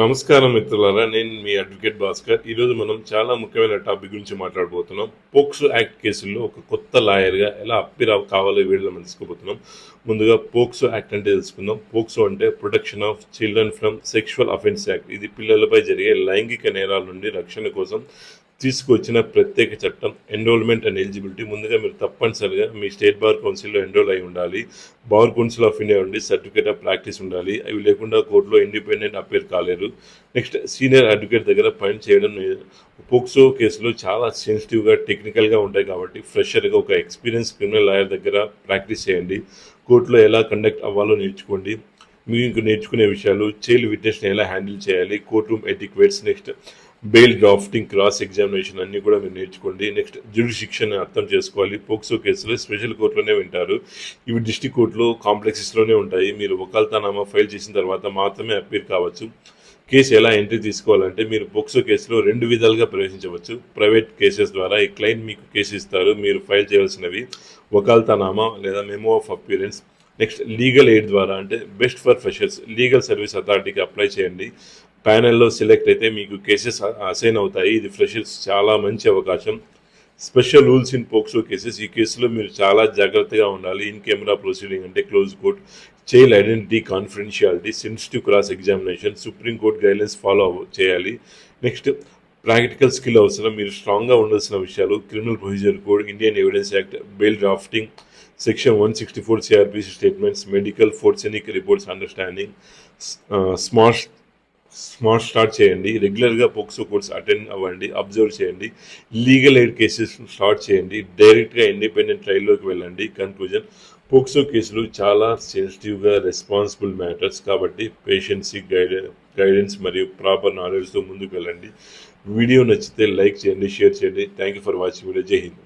నమస్కారం మిత్రులారా, నేను మీ అడ్వకేట్ భాస్కర్. ఈరోజు మనం చాలా ముఖ్యమైన టాపిక్ గురించి మాట్లాడబోతున్నాం. పోక్సో యాక్ట్ కేసుల్లో ఒక కొత్త లాయర్గా ఎలా అప్పిరావు కావాలో వీడియోలో మనం తెలుసుకోబోతున్నాం. ముందుగా పోక్సో యాక్ట్ అంటే తెలుసుకుందాం. పోక్సో అంటే protection of children from sexual offence act. ఇది పిల్లలపై జరిగే లైంగిక నేరాల నుండి రక్షణ కోసం తీసుకొచ్చిన ప్రత్యేక చట్టం. Enrolment and eligibility. ముందుగా మీరు తప్పనిసరిగా మీ స్టేట్ బార్ కౌన్సిల్లో ఎన్రోల్ అయి ఉండాలి. బార్ కౌన్సిల్ ఆఫ్ ఇండియా నుండి సర్టిఫికేట్ ఆఫ్ ప్రాక్టీస్ ఉండాలి. అవి లేకుండా కోర్టులో ఇండిపెండెంట్ అపీర్ కాలేరు. నెక్స్ట్, సీనియర్ అడ్వకేట్ దగ్గర పని చేయడం. పోక్సో కేసులు చాలా సెన్సిటివ్గా టెక్నికల్గా ఉంటాయి కాబట్టి ఫ్రెషర్గా ఒక ఎక్స్పీరియన్స్ క్రిమినల్ లాయర్ దగ్గర ప్రాక్టీస్ చేయండి. కోర్టులో ఎలా కండక్ట్ అవ్వాలో నేర్చుకోండి. మీకు నేర్చుకునే విషయాలు, చైల్డ్ విట్నెస్ని ఎలా హ్యాండిల్ చేయాలి, court room ఎటిక్వేట్స్, next bail drafting, cross examination అన్నీ కూడా మీరు నేర్చుకోండి. నెక్స్ట్, జ్యుడిషిక్షన్ అర్థం చేసుకోవాలి. పోక్సో కేసులు స్పెషల్ కోర్టులోనే వింటారు. ఇవి డిస్ట్రిక్ట్ కోర్టులో కాంప్లెక్సెస్లోనే ఉంటాయి. మీరు వకాల్తానామా ఫైల్ చేసిన తర్వాత మాత్రమే అప్పీల్ కావచ్చు. కేసు ఎలా ఎంట్రీ తీసుకోవాలంటే, మీరు పోక్సో కేసులో 2 విధాలుగా ప్రవేశించవచ్చు. ప్రైవేట్ కేసెస్ ద్వారా ఈ క్లయింట్ మీకు కేసు ఇస్తారు. మీరు ఫైల్ చేయాల్సినవి వకాల్తానామా లేదా memo of appearance. Next, legal aid ద్వారా అంటే best for freshers legal service అథారిటీకి అప్లై చేయండి. ప్యానెల్లో సెలెక్ట్ అయితే మీకు కేసెస్ అసైన్ అవుతాయి. ఇది ఫ్రెషర్స్ చాలా మంచి అవకాశం. Special rules in POCSO cases. ఈ కేసులో మీరు చాలా జాగ్రత్తగా ఉండాలి. ఇన్ కెమెరా ప్రొసీడింగ్ అంటే close court, child identity confidentiality, sensitive cross examination, supreme court guidelines follow చేయాలి. నెక్స్ట్, ప్రాక్టికల్ స్కిల్ అవసరం. మీరు స్ట్రాంగ్గా ఉండాల్సిన విషయాలు: criminal procedure code, Indian evidence act, bail drafting, section 164 CRPC statements, medical forensic reports understanding. Smart start చేయండి. రెగ్యులర్గా POCSO courts attend అవ్వండి. Observe చేయండి. లీగల్ ఎయిడ్ కేసెస్ స్టార్ట్ చేయండి. డైరెక్ట్గా ఇండిపెండెంట్ ట్రయల్లోకి వెళ్ళండి. కన్క్లూజన్: పోక్సో కేసులు చాలా సెన్సిటివ్గా రెస్పాన్సిబుల్ మ్యాటర్స్ కాబట్టి పేషెన్సీ, గైడెన్స్ మరియు ప్రాపర్ నాలెడ్జ్తో ముందుకు వెళ్ళండి. వీడియో నచ్చితే లైక్ చేయండి, షేర్ చేయండి. Thank you for watching video. జై హింద్.